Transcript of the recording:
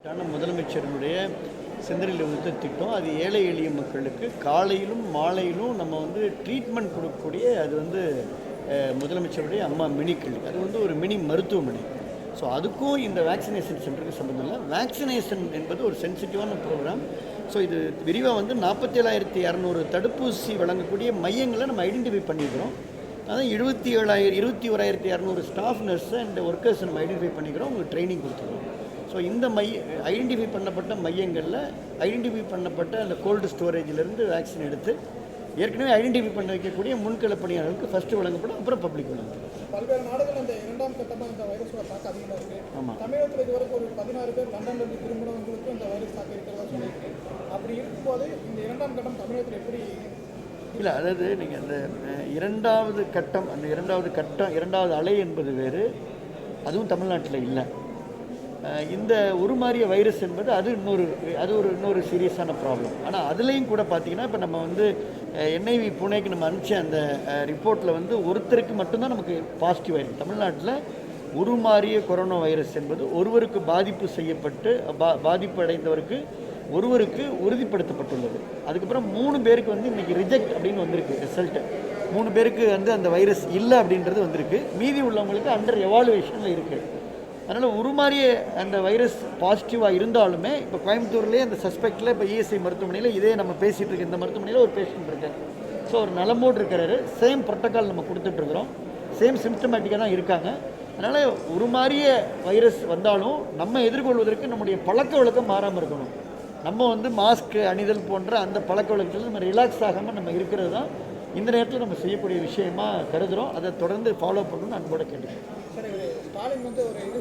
முதலமைச்சருடைய செந்தரில் உத்த திட்டம் அது ஏழை எளிய மக்களுக்கு காலையிலும் மாலையிலும் நம்ம ட்ரீட்மெண்ட் கொடுக்கக்கூடிய அது முதலமைச்சருடைய அம்மா மினி கிளினிக். அது ஒரு மினி மருத்துவமனை. ஸோ அதுக்கும் இந்த வேக்சினேஷன் சென்டருக்கு சம்மந்தம் இல்லை. வேக்சினேஷன் என்பது ஒரு சென்சிட்டிவான ப்ரோக்ராம். ஸோ இது விரிவாக 47,200 தடுப்பூசி வழங்கக்கூடிய மையங்களை நம்ம ஐடென்டிஃபை பண்ணிக்கிறோம். அதான் 21,200 ஸ்டாஃப் நர்ஸ் அண்ட் ஒர்க்கர்ஸ் நம்ம ஐடென்டிஃபை பண்ணிக்கிறோம், உங்களுக்கு ட்ரைனிங் கொடுத்துருக்கோம். ஸோ இந்த ஐடென்டிஃபை பண்ணப்பட்ட மையங்களில் ஐடென்டிஃபை பண்ணப்பட்ட அந்த கோல்டு ஸ்டோரேஜிலேருந்து வேக்சின் எடுத்து ஏற்கனவே ஐடென்டிஃபை பண்ண வைக்கக்கூடிய முன்கள பணியாளர்களுக்கு ஃபஸ்ட்டு வழங்கப்படும், அப்புறம் பப்ளிக் வழங்கப்படும். பல்வேறு நாடுகள் இந்த இரண்டாம் கட்டமாக இந்த வைரஸோட தாக்கம் அதிகமாக இருக்குது. ஆமாம், தமிழகத்தில் இதுவரைக்கும் ஒரு 16 பேர் லண்டன்லேருந்து திரும்பினவங்களுக்கும் இந்த வைரஸ் தாக்கம் இருக்கிறதா சொல்லியிருக்கு. அப்படி இருக்கும்போது இந்த இரண்டாம் கட்டம் தமிழகத்தில் எப்படி இல்லை, அதாவது நீங்கள் அந்த இரண்டாவது அலை என்பது வேறு, அதுவும் தமிழ்நாட்டில் இல்லை. இந்த உருமாறிய வைரஸ் என்பது அது இன்னொரு சீரியஸான ப்ராப்ளம். ஆனால் அதுலேயும் கூட பார்த்தீங்கன்னா இப்போ நம்ம என்ஐவி புனேக்கு நம்ம அனுப்பிச்ச அந்த ரிப்போர்ட்டில் ஒருத்தருக்கு மட்டும்தான் நமக்கு பாசிட்டிவ் ஆயிருக்கு. தமிழ்நாட்டில் உருமாறிய கொரோனா வைரஸ் என்பது ஒருவருக்கு பாதிப்பு செய்யப்பட்டு பாதிப்பு அடைந்தவருக்கு ஒருவருக்கு உறுதிப்படுத்தப்பட்டுள்ளது. அதுக்கப்புறம் 3 பேருக்கு இன்றைக்கி ரிஜெக்ட் அப்படின்னு வந்திருக்கு ரிசல்ட்டு. 3 பேருக்கு அந்த வைரஸ் இல்லை அப்படின்றது வந்திருக்கு. மீதி உள்ளவங்களுக்கு அண்டர் எவாலுவேஷனில் இருக்குது. அதனால் உருமாறிய அந்த வைரஸ் பாசிட்டிவாக இருந்தாலுமே இப்போ கோயம்புத்தூர்லேயே அந்த சஸ்பெக்டில் இப்போ இஎஸ்ஐ மருத்துவமனையில் இதே நம்ம பேசிகிட்டு இருக்க இந்த மருத்துவமனையில் ஒரு பேஷண்ட் இருக்கார். ஸோ ஒரு நலமோடு இருக்கிறாரு. சேம் ப்ரோட்டோக்கால் நம்ம கொடுத்துட்ருக்குறோம். சேம் சிம்டமேட்டிக்காக தான் இருக்காங்க. அதனால் உருமாறிய வைரஸ் வந்தாலும் நம்ம எதிர்கொள்வதற்கு நம்முடைய பழக்க வழக்கம் மாறாமல் இருக்கணும். நம்ம மாஸ்க் அணிதல் போன்ற அந்த பழக்க வழக்கத்தில் நம்ம ரிலாக்ஸ் ஆகாமல் நம்ம இருக்கிறது தான் இந்த நேரத்தில் நம்ம செய்யக்கூடிய விஷயமாக கருதுகிறோம். அதை தொடர்ந்து ஃபாலோ பண்ணணும்னு அன்போட கேட்டுக்கிறேன். ஸ்டாலின் ஒரு இது